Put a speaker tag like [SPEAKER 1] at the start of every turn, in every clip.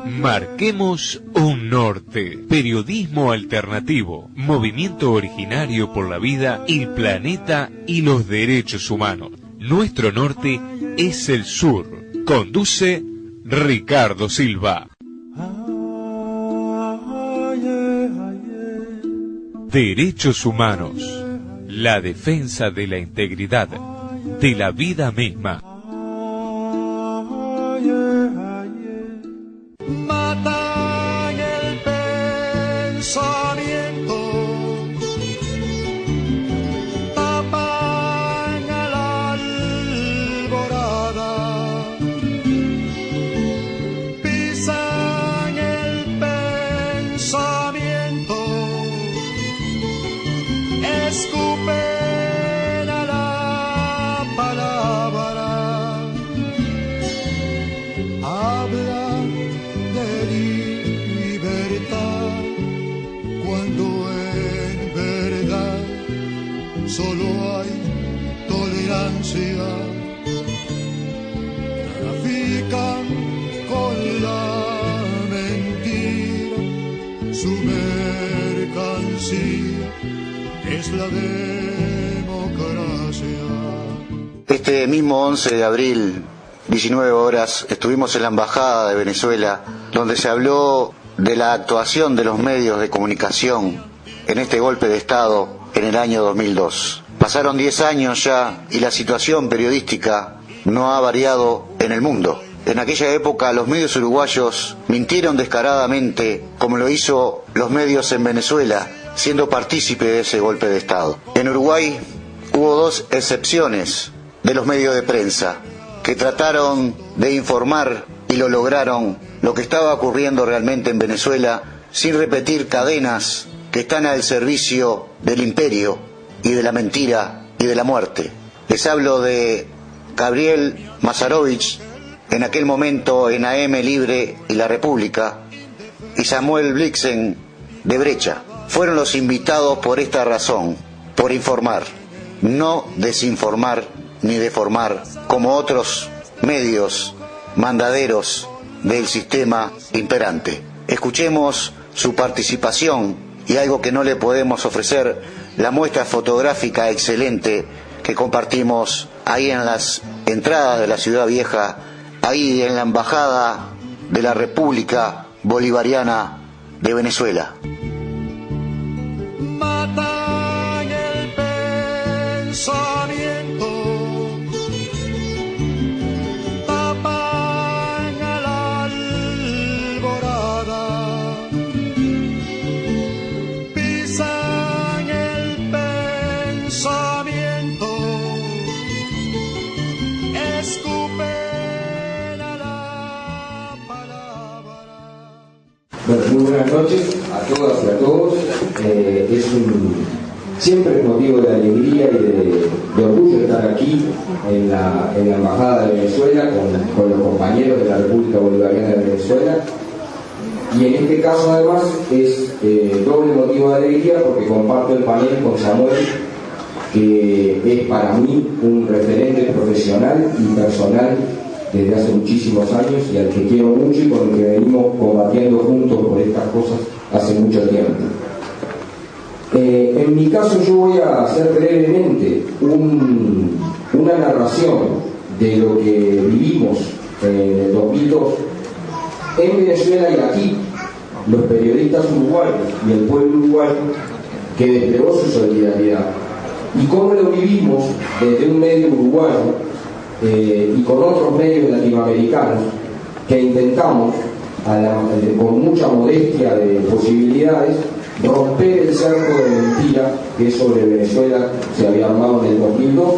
[SPEAKER 1] Marquemos un norte. Periodismo alternativo. Movimiento originario por la vida, el planeta y los derechos humanos. Nuestro norte es el sur. Conduce Ricardo Silva. Derechos humanos. La defensa de la integridad, de la vida misma.
[SPEAKER 2] Matan el pensamiento, tapan a la alborada, pisan el pensamiento, escupen a la palabra, hablan de libertad cuando en verdad solo hay tolerancia. Trafican con la mentira, su mercancía es la democracia.
[SPEAKER 3] Este mismo 11 de abril, 19 horas, estuvimos en la Embajada de Venezuela, donde se habló de la actuación de los medios de comunicación en este golpe de Estado en el año 2002. Pasaron 10 años ya y la situación periodística no ha variado en el mundo. En aquella época los medios uruguayos mintieron descaradamente, como lo hizo los medios en Venezuela, siendo partícipe de ese golpe de Estado. En Uruguay hubo dos excepciones de los medios de prensa que trataron de informar y lo lograron, lo que estaba ocurriendo realmente en Venezuela, sin repetir cadenas que están al servicio del imperio y de la mentira y de la muerte. Les hablo de Gabriel Mazarovich, en aquel momento en AM Libre y La República, y Samuel Blixen de Brecha. Fueron los invitados por esta razón, por informar, no desinformar ni deformar como otros medios mandaderos del sistema imperante. Escuchemos su participación y algo que no le podemos ofrecer, la muestra fotográfica excelente que compartimos ahí en las entradas de la Ciudad Vieja, ahí en la Embajada de la República Bolivariana de Venezuela.
[SPEAKER 2] Matan el pensamiento, tapan a la alborada, pisan el pensamiento, escupen a la palabra.
[SPEAKER 4] Bueno, muy buenas noches a todas y a todos. Siempre es motivo de alegría y de orgullo estar aquí en la Embajada de Venezuela con los compañeros de la República Bolivariana de Venezuela. Y en este caso además es doble motivo de alegría porque comparto el panel con Samuel, que es para mí un referente profesional y personal desde hace muchísimos años y al que quiero mucho y con el que venimos combatiendo juntos por estas cosas hace mucho tiempo. En mi caso yo voy a hacer brevemente una narración de lo que vivimos en el 2002 en Venezuela y aquí, los periodistas uruguayos y el pueblo uruguayo que desplegó su solidaridad, y cómo lo vivimos desde un medio uruguayo y con otros medios latinoamericanos que intentamos, con mucha modestia de posibilidades, romper el cerco de mentira que sobre Venezuela se había armado en el 2002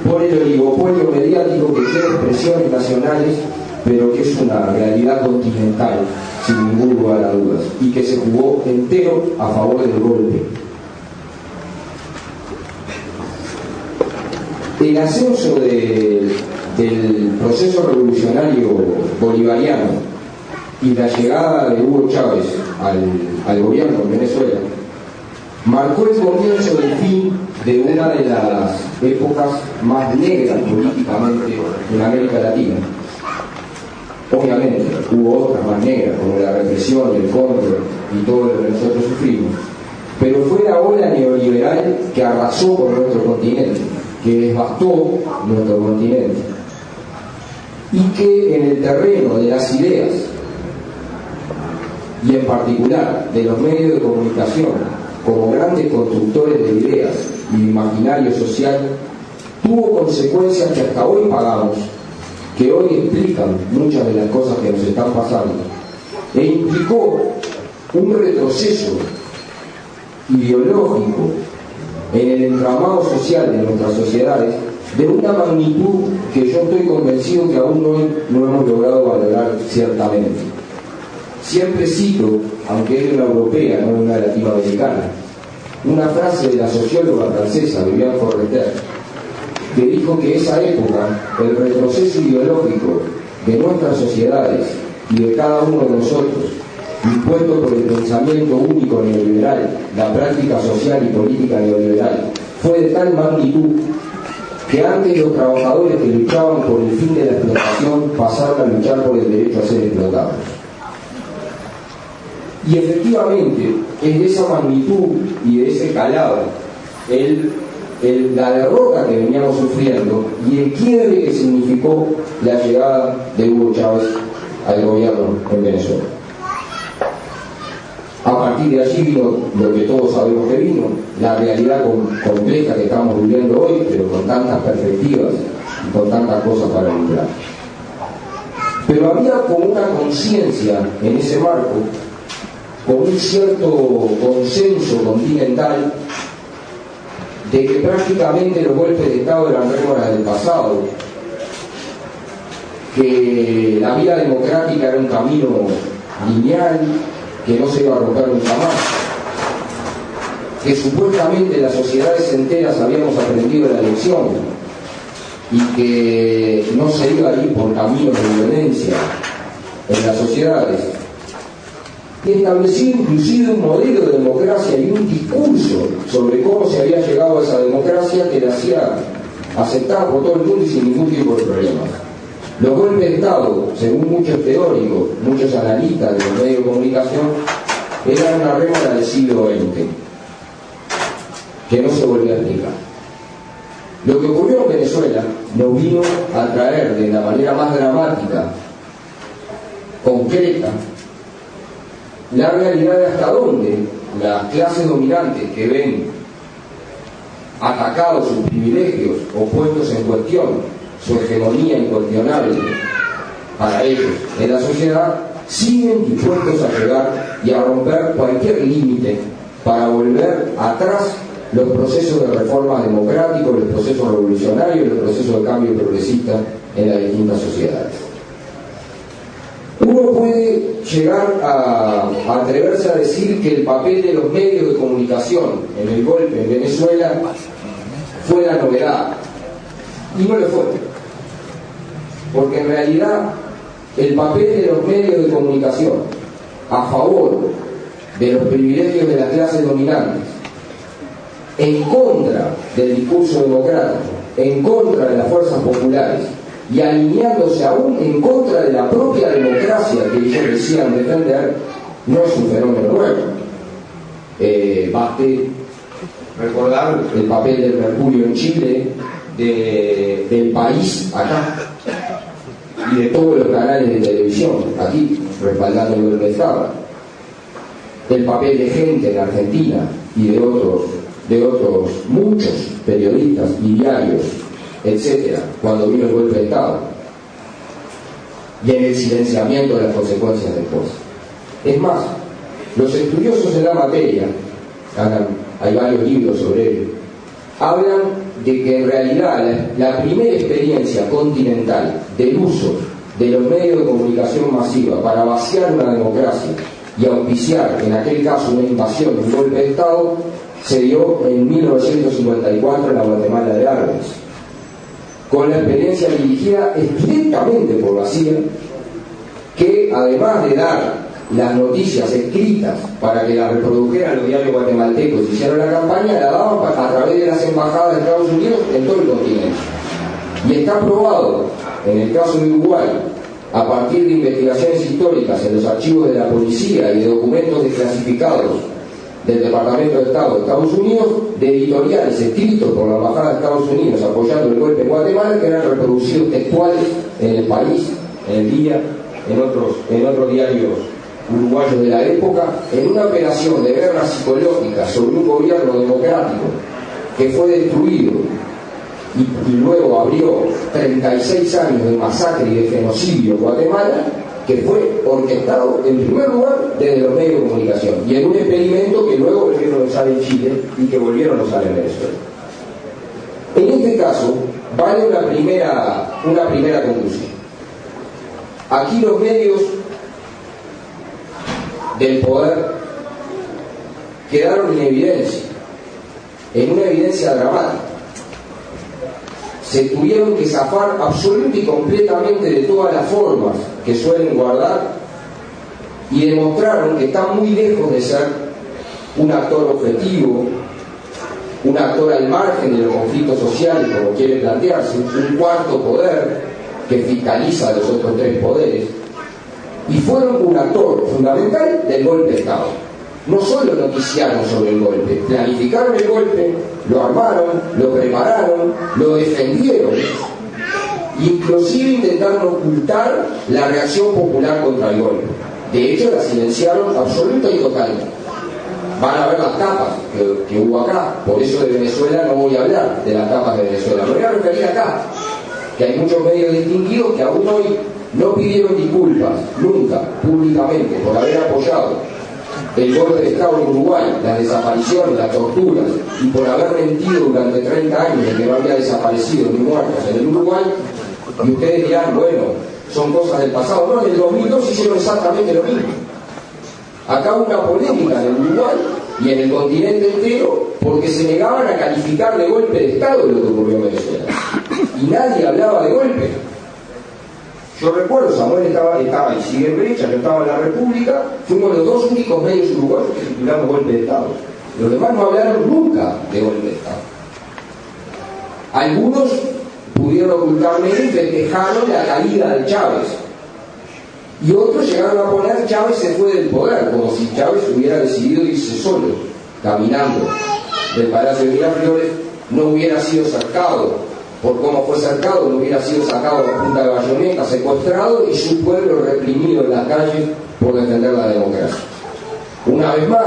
[SPEAKER 4] por el oligopolio mediático que tiene expresiones nacionales, pero que es una realidad continental sin ningún lugar a dudas y que se jugó entero a favor del golpe. El ascenso del proceso revolucionario bolivariano y la llegada de Hugo Chávez al gobierno en Venezuela marcó el comienzo del fin de una de las épocas más negras políticamente en América Latina. Obviamente, hubo otras más negras, como la represión, el control y todo lo que nosotros sufrimos. Pero fue la ola neoliberal que arrasó por nuestro continente, que devastó nuestro continente. Y que en el terreno de las ideas, y en particular de los medios de comunicación, como grandes constructores de ideas y de imaginario social, tuvo consecuencias que hasta hoy pagamos, que hoy explican muchas de las cosas que nos están pasando, e implicó un retroceso ideológico en el entramado social de nuestras sociedades de una magnitud que yo estoy convencido que aún hoy no hemos logrado valorar ciertamente. Siempre cito, aunque es una europea, no una latinoamericana, una frase de la socióloga francesa Viviane Forrester, que dijo que esa época, el retroceso ideológico de nuestras sociedades y de cada uno de nosotros, impuesto por el pensamiento único neoliberal, la práctica social y política neoliberal, fue de tal magnitud que antes los trabajadores que luchaban por el fin de la explotación pasaron a luchar por el derecho a ser explotados. Y efectivamente, es de esa magnitud y de ese calado la derrota que veníamos sufriendo y el quiebre que significó la llegada de Hugo Chávez al gobierno en Venezuela. A partir de allí vino lo que todos sabemos que vino, la realidad compleja que estamos viviendo hoy, pero con tantas perspectivas y con tantas cosas para lograr. Pero había como una conciencia en ese marco, con un cierto consenso continental, de que prácticamente los golpes de Estado eran rémoras del pasado, que la vía democrática era un camino lineal, que no se iba a romper nunca más, que supuestamente las sociedades enteras habíamos aprendido la lección y que no se iba a ir por caminos de violencia en las sociedades, y estableció inclusive un modelo de democracia y un discurso sobre cómo se había llegado a esa democracia que la hacía aceptar por todo el mundo y sin ningún tipo de problemas. Los golpes de Estado, según muchos teóricos, muchos analistas de los medios de comunicación, eran una rémora del siglo XX, que no se volvió a explicar. Lo que ocurrió en Venezuela nos vino a traer de la manera más dramática, concreta, la realidad de hasta dónde las clases dominantes que ven atacados sus privilegios o puestos en cuestión, su hegemonía incuestionable para ellos en la sociedad, siguen dispuestos a llegar y a romper cualquier límite para volver atrás los procesos de reforma democráticos, los procesos revolucionarios, los procesos de cambio progresista en las distintas sociedades. Uno puede llegar a atreverse a decir que el papel de los medios de comunicación en el golpe en Venezuela fue la novedad, y no lo fue, porque en realidad el papel de los medios de comunicación a favor de los privilegios de las clases dominantes, en contra del discurso democrático, en contra de las fuerzas populares y alineándose aún en contra de la propia democracia que ellos decían defender, no es un fenómeno nuevo. Baste recordar el papel del Mercurio en Chile, del País acá y de todos los canales de televisión aquí respaldando el golpe de Estado, el papel de Gente en Argentina y de otros muchos periodistas y diarios, etcétera, cuando vino el golpe de Estado, y en el silenciamiento de las consecuencias después. Es más, los estudiosos en la materia, hay varios libros sobre ello, hablan de que en realidad la primera experiencia continental del uso de los medios de comunicación masiva para vaciar una democracia y auspiciar, en aquel caso, una invasión, un golpe de Estado, se dio en 1954 en la Guatemala de Arbenz, con la experiencia dirigida directamente por la CIA, que además de dar las noticias escritas para que las reprodujeran los diarios guatemaltecos y hicieron la campaña, la daban a través de las embajadas de Estados Unidos en todo el continente. Y está probado, en el caso de Uruguay, a partir de investigaciones históricas en los archivos de la policía y de documentos desclasificados del Departamento de Estado de Estados Unidos, de editoriales escritos por la Embajada de Estados Unidos apoyando el golpe en Guatemala, que eran reproducidos textuales en El País, en El Día, en otros diarios uruguayos de la época, en una operación de guerra psicológica sobre un gobierno democrático que fue destruido y luego abrió 36 años de masacre y de genocidio en Guatemala, que fue orquestado en primer lugar desde los medios de comunicación y en un experimento que luego volvieron a usar en Chile y que volvieron a usar en Venezuela. En este caso vale una primera conclusión. Aquí los medios del poder quedaron en una evidencia dramática. Se tuvieron que zafar absoluta y completamente de todas las formas que suelen guardar y demostraron que están muy lejos de ser un actor objetivo, un actor al margen de los conflictos sociales, como quiere plantearse, un cuarto poder que fiscaliza a los otros tres poderes, y fueron un actor fundamental del golpe de Estado. No solo noticiaron sobre el golpe, planificaron el golpe, lo armaron, lo prepararon, lo defendieron, inclusive intentaron ocultar la reacción popular contra el golpe. De hecho, la silenciaron absoluta y totalmente. Van a ver las tapas que hubo acá, por eso de Venezuela no voy a hablar de las tapas de Venezuela, me voy a referir acá, que hay muchos medios distinguidos que aún hoy no pidieron disculpas, nunca, públicamente, por haber apoyado el golpe de Estado en Uruguay, las desapariciones, las torturas, y por haber mentido durante 30 años de que no había desaparecido ni muertos en el Uruguay. Y ustedes dirán, bueno, son cosas del pasado. No, en el 2002 hicieron exactamente lo mismo. Acá hubo una polémica en el Uruguay y en el continente entero porque se negaban a calificar de golpe de Estado lo que ocurrió en Venezuela. Y nadie hablaba de golpe. Yo recuerdo, Samuel estaba y sigue en brecha, yo estaba en la República, fuimos los dos únicos medios uruguayos que titulamos golpe de Estado. Los demás no hablaron nunca de golpe de Estado. Algunos pudieron ocultarme y festejaron la caída de Chávez. Y otros llegaron a poner Chávez se fue del poder, como si Chávez hubiera decidido irse solo, caminando del Palacio de Miraflores, no hubiera sido cercado. Por cómo fue cercado, no hubiera sido sacado a punta de bayoneta, secuestrado y su pueblo reprimido en las calles por defender la democracia. Una vez más,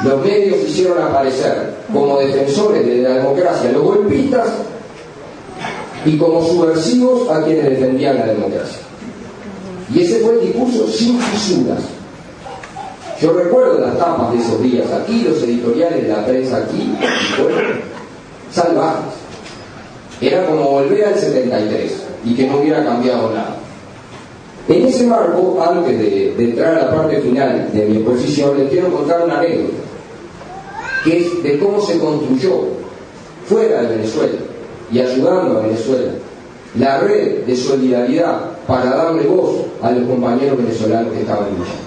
[SPEAKER 4] los medios hicieron aparecer como defensores de la democracia a los golpistas y como subversivos a quienes defendían la democracia. Y ese fue el discurso sin fisuras. Yo recuerdo las tapas de esos días aquí, los editoriales de la prensa aquí, bueno, salvajes. Era como volver al 73 y que no hubiera cambiado nada. En ese marco, antes de entrar a la parte final de mi exposición, les quiero contar una anécdota, que es de cómo se construyó fuera de Venezuela y ayudando a Venezuela la red de solidaridad para darle voz a los compañeros venezolanos que estaban luchando.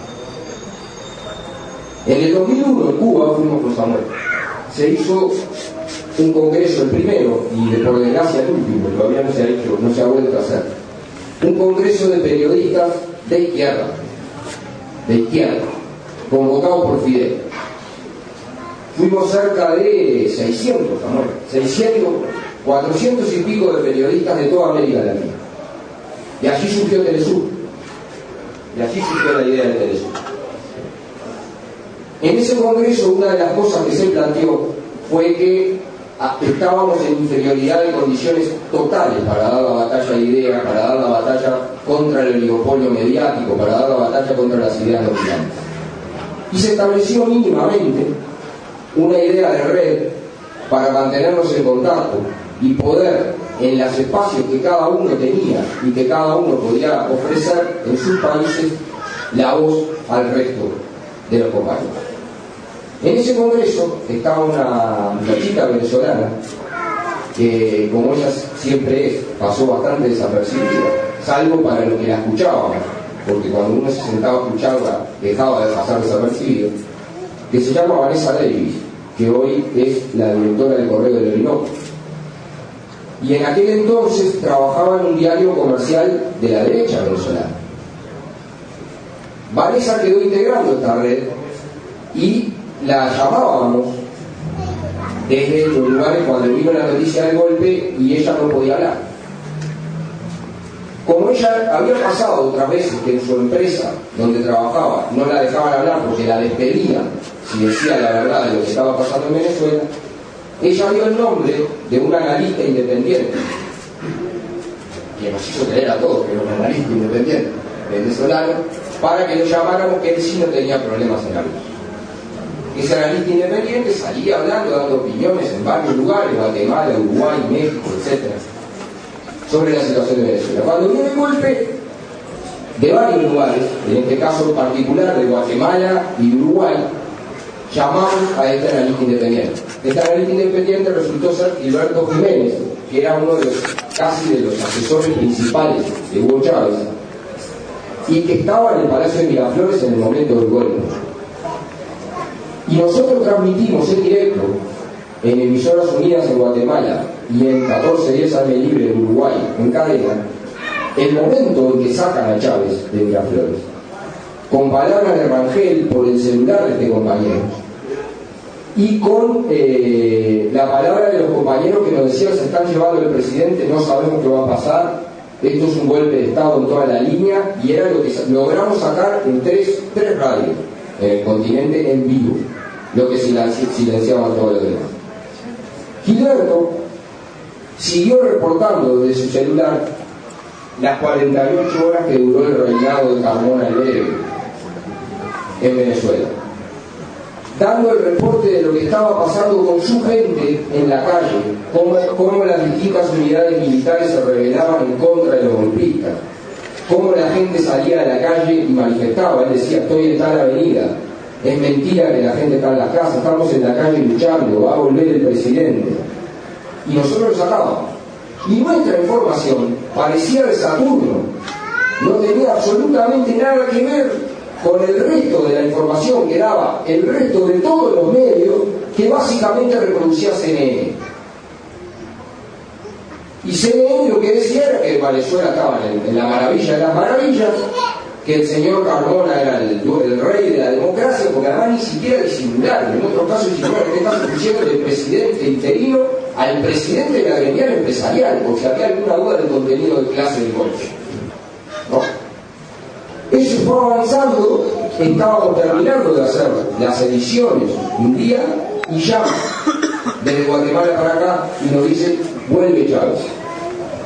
[SPEAKER 4] En el 2001 en Cuba, fuimos con Samuel, se hizo un congreso, el primero, y por desgracia el último, todavía no se ha hecho, no se ha vuelto a hacer, un congreso de periodistas de izquierda, convocado por Fidel. Fuimos cerca de 600, 400 y pico de periodistas de toda América Latina. Y allí surgió Telesur. Y allí surgió la idea de Telesur. En ese congreso, una de las cosas que se planteó fue que estábamos en inferioridad de condiciones totales para dar la batalla de ideas, para dar la batalla contra el oligopolio mediático, para dar la batalla contra las ideas dominantes. Y se estableció mínimamente una idea de red para mantenernos en contacto y poder, en los espacios que cada uno tenía y que cada uno podía ofrecer en sus países, la voz al resto de los compañeros. En ese congreso estaba una muchachita venezolana que, como ella siempre es, pasó bastante desapercibida, salvo para los que la escuchaban, porque cuando uno se sentaba a escucharla dejaba de pasar desapercibido, que se llama Vanessa Davis, que hoy es la directora del Correo del Orinoco. Y en aquel entonces trabajaba en un diario comercial de la derecha venezolana. Vanessa quedó integrando esta red y la llamábamos desde los lugares cuando vino la noticia del golpe y ella no podía hablar. Como ella había pasado otras veces que en su empresa donde trabajaba no la dejaban hablar porque la despedían si decía la verdad de lo que estaba pasando en Venezuela, ella dio el nombre de un analista independiente que nos hizo creer a todos que era un analista independiente venezolano para que lo llamáramos, que él sí no tenía problemas en la luz. Ese analista independiente salía hablando, dando opiniones en varios lugares, Guatemala, Uruguay, México, etc., sobre la situación de Venezuela. Cuando vino el golpe, de varios lugares, en este caso en particular de Guatemala y Uruguay, llamamos a este analista independiente. Este analista independiente resultó ser Gilberto Jiménez, que era uno de los, casi de los asesores principales de Hugo Chávez, y que estaba en el Palacio de Miraflores en el momento del golpe. Y nosotros transmitimos en directo en Emisoras Unidas en Guatemala y en 1410 AM Libre en Uruguay, en cadena, el momento en que sacan a Chávez de Miraflores, con palabras de Rangel por el celular de este compañero, y con la palabra de los compañeros que nos decían: se están llevando el presidente, no sabemos qué va a pasar, esto es un golpe de Estado en toda la línea, y era lo que logramos sacar en tres radios en el continente en vivo, lo que silenciaban todos los demás. Gilberto siguió reportando desde su celular las 48 horas que duró el reinado de Carmona el Breve en Venezuela, dando el reporte de lo que estaba pasando con su gente en la calle, cómo las distintas unidades militares se rebelaban en contra de los golpistas, cómo la gente salía a la calle y manifestaba. Él decía: estoy en tal avenida, es mentira que la gente está en las casas, estamos en la calle luchando, va a volver el presidente. Y nosotros lo sacábamos. Y nuestra información parecía de Saturno, no tenía absolutamente nada que ver con el resto de la información que daba el resto de todos los medios que básicamente reproducía CNN. Y CNN lo que decía era que Venezuela estaba en la maravilla de las maravillas, que el señor Carmona era el rey de la democracia, porque además ni siquiera disimularon. En otro caso disimularon, en este caso pusieron del presidente interino al presidente de la gremial empresarial, por si había alguna duda del contenido de clase del golpe, ¿no? Eso fue avanzando, estábamos terminando de hacer las ediciones un día y llama desde Guatemala para acá y nos dice: vuelve Chávez.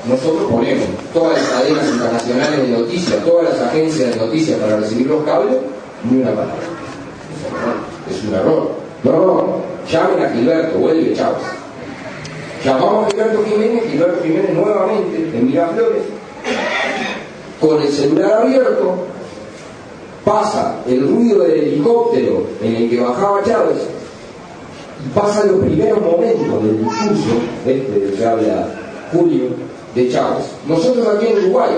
[SPEAKER 4] Nosotros ponemos todas las cadenas internacionales de noticias, todas las agencias de noticias para recibir los cables, ni una palabra. Es un error. No, llamen a Gilberto, vuelve Chávez. Llamamos a Gilberto Jiménez nuevamente en Miraflores, con el celular abierto, pasa el ruido del helicóptero en el que bajaba Chávez, y pasan los primeros momentos del discurso, del que habla Julio, de Chávez. Nosotros aquí en Uruguay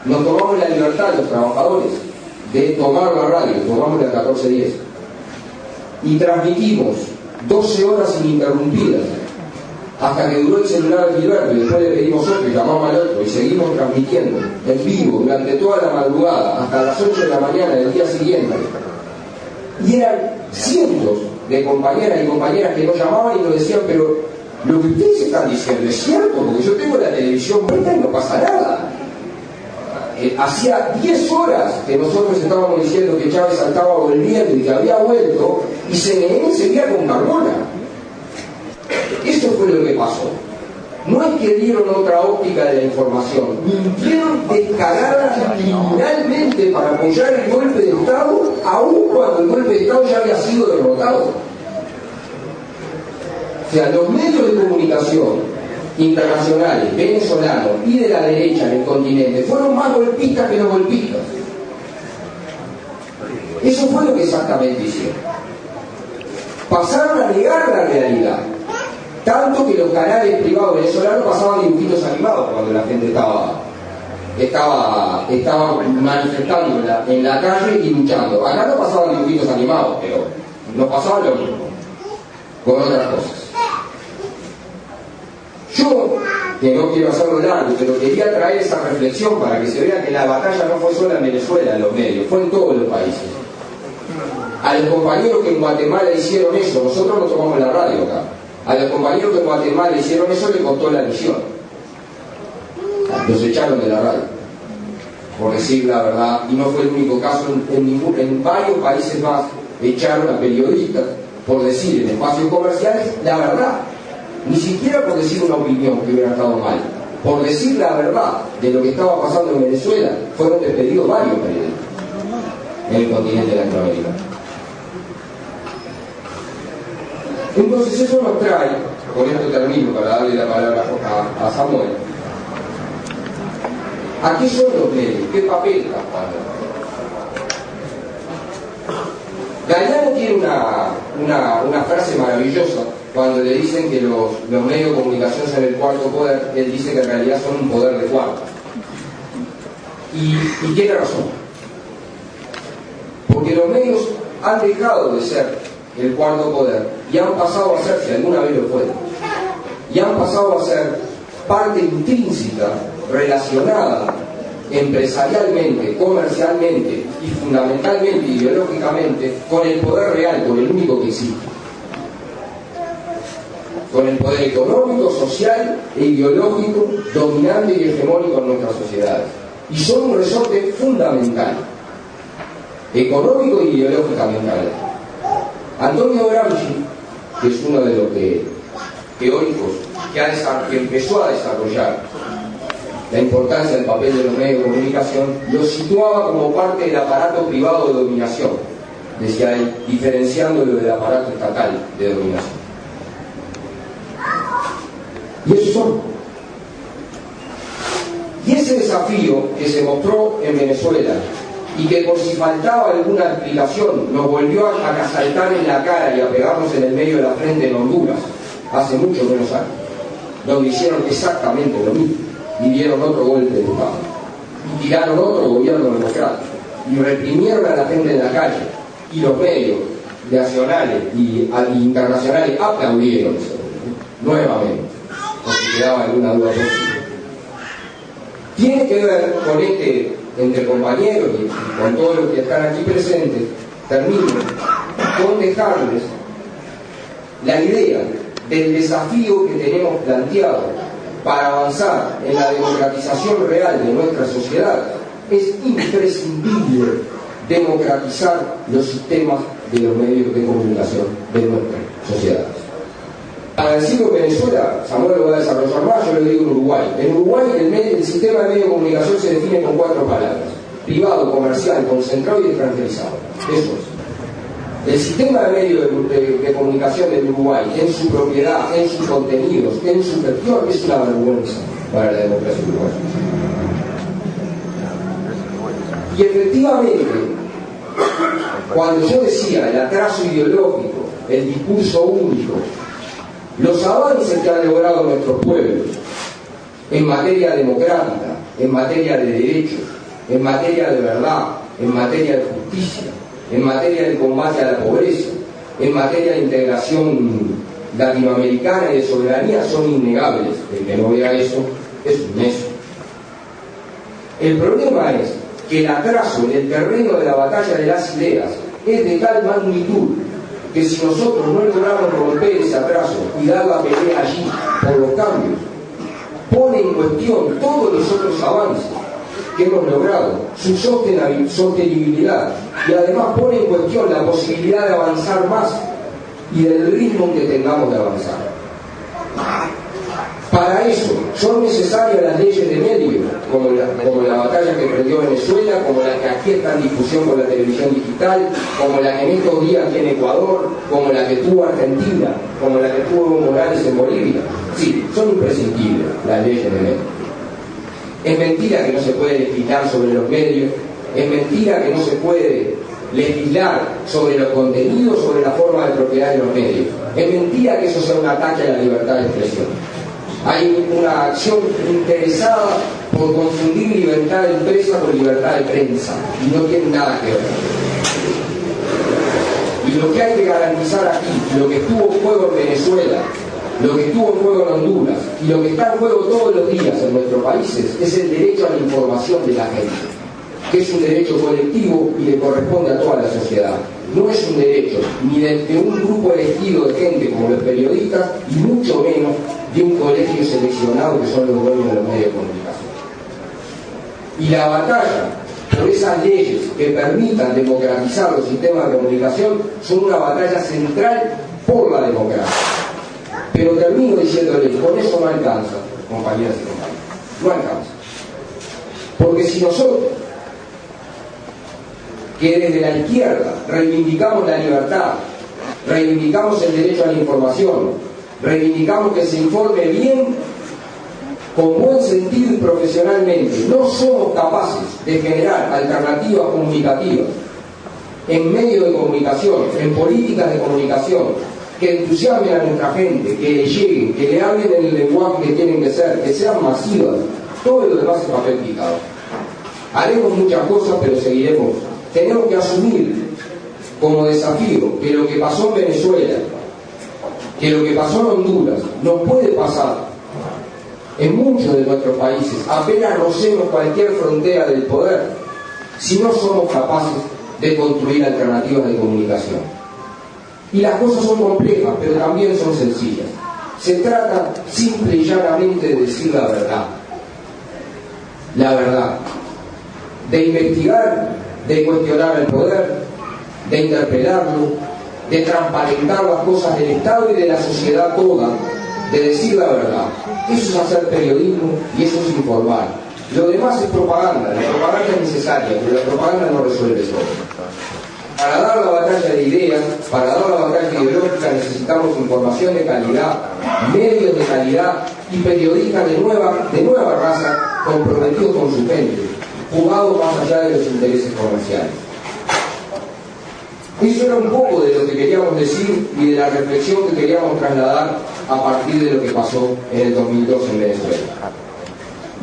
[SPEAKER 4] nos tomamos la libertad, los trabajadores, de tomar la radio, tomamos la 1410 y transmitimos 12 horas ininterrumpidas hasta que duró el celular de Gilberto, y después le pedimos otro y llamamos al otro y seguimos transmitiendo en vivo durante toda la madrugada hasta las 8 de la mañana del día siguiente. Y eran cientos de compañeras y compañeras que nos llamaban y nos decían: pero lo que ustedes están diciendo es cierto, porque yo tengo la televisión puesta y no pasa nada. Hacía 10 horas que nosotros estábamos diciendo que Chávez estaba volviendo y que había vuelto, y CNN seguía con Carmona. Eso fue lo que pasó. No es que dieron otra óptica de la información, mintieron descarada y criminalmente para apoyar el golpe de Estado, aun cuando el golpe de Estado ya había sido derrotado. O sea, los medios de comunicación internacionales, venezolanos y de la derecha en el continente fueron más golpistas que los golpistas. Eso fue lo que exactamente hicieron. Pasaron a negar la realidad, tanto que los canales privados venezolanos pasaban dibujitos animados cuando la gente estaba manifestando en la calle y luchando. Acá no pasaban dibujitos animados, pero no pasaban lo mismo con otras cosas. Yo que no quiero hacerlo largo, pero quería traer esa reflexión para que se vea que la batalla no fue solo en Venezuela, en los medios, fue en todos los países. A los compañeros que en Guatemala hicieron eso, nosotros no tomamos la radio acá, a los compañeros que en Guatemala hicieron eso les costó la misión. Los echaron de la radio, por decir la verdad, y no fue el único caso, en varios países más echaron a periodistas por decir en espacios comerciales la verdad, ni siquiera por decir una opinión que hubiera estado mal, por decir la verdad de lo que estaba pasando en Venezuela, fueron despedidos varios periodistas en el continente latinoamericano. Entonces eso nos trae, con esto termino para darle la palabra a Samuel, ¿a qué son los medios? ¿Qué papel están jugando? Galeano tiene una frase maravillosa cuando le dicen que los medios de comunicación son el cuarto poder. Él dice que en realidad son un poder de cuarto. Y tiene razón. Porque los medios han dejado de ser el cuarto poder y han pasado a ser, si alguna vez lo fueron, y han pasado a ser parte intrínseca, relacionada empresarialmente, comercialmente y fundamentalmente ideológicamente con el poder real, con el único que existe, con el poder económico, social e ideológico dominante y hegemónico en nuestras sociedades, y son un resorte fundamental económico y ideológicamente hablando. Antonio Gramsci, que es uno de los teóricos que empezó a desarrollar la importancia del papel de los medios de comunicación, lo situaba como parte del aparato privado de dominación, decía él, diferenciándolo del aparato estatal de dominación. Y esos son. Y ese desafío que se mostró en Venezuela y que por si faltaba alguna explicación nos volvió a saltar en la cara y a pegarnos en el medio de la frente en Honduras hace muchos menos años, donde hicieron exactamente lo mismo y dieron otro golpe de estado y tiraron otro gobierno democrático y reprimieron a la gente en la calle, y los medios nacionales y internacionales aplaudieron eso nuevamente, por si quedaba alguna duda posible. Tiene que ver con entre compañeros y con todos los que están aquí presentes, termino con dejarles la idea del desafío que tenemos planteado para avanzar en la democratización real de nuestra sociedad. Es imprescindible democratizar los sistemas de los medios de comunicación de nuestras sociedades. Para decirlo en Venezuela, Samuel lo va a desarrollar más, yo lo digo en Uruguay. En Uruguay el sistema de medios de comunicación se define con 4 palabras: privado, comercial, concentrado y extranjerizado. Eso es. El sistema de medios de comunicación del Uruguay, en su propiedad, en sus contenidos, en su gestión, es una vergüenza para la democracia uruguaya. Y efectivamente, cuando yo decía el atraso ideológico, el discurso único, los avances que han logrado nuestros pueblos en materia democrática, en materia de derechos, en materia de verdad, en materia de justicia, en materia de combate a la pobreza, en materia de integración latinoamericana y de soberanía, son innegables. El que no vea eso es un necio. El problema es que el atraso en el terreno de la batalla de las ideas es de tal magnitud que si nosotros no logramos romper ese atraso y dar la pelea allí por los cambios, pone en cuestión todos los otros avances que hemos logrado, su sostenibilidad, y además pone en cuestión la posibilidad de avanzar más y del ritmo que tengamos de avanzar. Para eso son necesarias las leyes de medios, como la batalla que perdió Venezuela, como la que aquí está en discusión con la televisión digital, como la que en estos días tiene Ecuador, como la que tuvo Argentina, como la que tuvo Evo Morales en Bolivia. Sí, son imprescindibles las leyes de medios. Es mentira que no se puede legislar sobre los medios, es mentira que no se puede legislar sobre los contenidos, sobre la forma de propiedad de los medios. Es mentira que eso sea un ataque a la libertad de expresión. Hay una acción interesada por confundir libertad de empresa con libertad de prensa, y no tiene nada que ver. Y lo que hay que garantizar aquí, lo que estuvo en juego en Venezuela, lo que estuvo en juego en Honduras y lo que está en juego todos los días en nuestros países es el derecho a la información de la gente, que es un derecho colectivo y le corresponde a toda la sociedad. No es un derecho ni de un grupo elegido de gente como los periodistas y mucho menos de un colegio seleccionado que son los dueños de los medios de comunicación. Y la batalla por esas leyes que permitan democratizar los sistemas de comunicación son una batalla central por la democracia. Pero termino diciéndoles, con eso no alcanza, compañeras y compañeros, no alcanza. Porque si nosotros, que desde la izquierda reivindicamos la libertad, reivindicamos el derecho a la información, reivindicamos que se informe bien, con buen sentido y profesionalmente, no somos capaces de generar alternativas comunicativas en medios de comunicación, en políticas de comunicación, que entusiasmen a nuestra gente, que le lleguen, que le hablen en el lenguaje que tienen que ser, que sean masivas, todo lo demás es papel picado. Haremos muchas cosas, pero seguiremos. Tenemos que asumir como desafío que lo que pasó en Venezuela, que lo que pasó en Honduras, nos puede pasar en muchos de nuestros países. Apenas rocemos cualquier frontera del poder si no somos capaces de construir alternativas de comunicación. Y las cosas son complejas, pero también son sencillas. Se trata simple y llanamente de decir la verdad. La verdad. De investigar, de cuestionar el poder, de interpelarlo, de transparentar las cosas del Estado y de la sociedad toda, de decir la verdad. Eso es hacer periodismo y eso es informar. Lo demás es propaganda. La propaganda es necesaria, pero la propaganda no resuelve todo. Para dar la batalla de ideas, para dar la batalla ideológica necesitamos información de calidad, medios de calidad y periodistas de nueva raza comprometidos con su gente, jugados más allá de los intereses comerciales. Eso era un poco de lo que queríamos decir y de la reflexión que queríamos trasladar a partir de lo que pasó en el 2002 en Venezuela.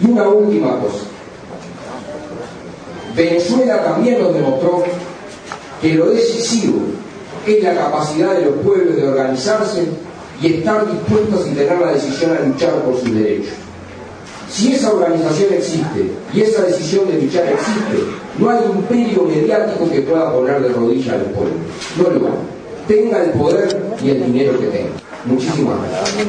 [SPEAKER 4] Y una última cosa. Venezuela también nos demostró que lo decisivo es la capacidad de los pueblos de organizarse y estar dispuestos y tener la decisión a luchar por sus derechos. Si esa organización existe y esa decisión de luchar existe, no hay imperio mediático que pueda poner de rodillas a los pueblos. No lo hay. Tenga el poder y el dinero que tenga. Muchísimas gracias.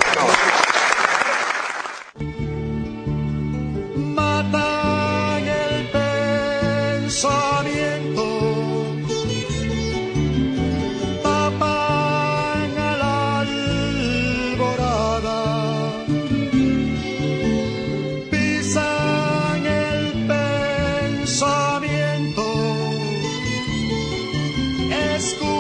[SPEAKER 2] Matan el pensamiento, tapan a la alborada, pisan el pensamiento, escuchan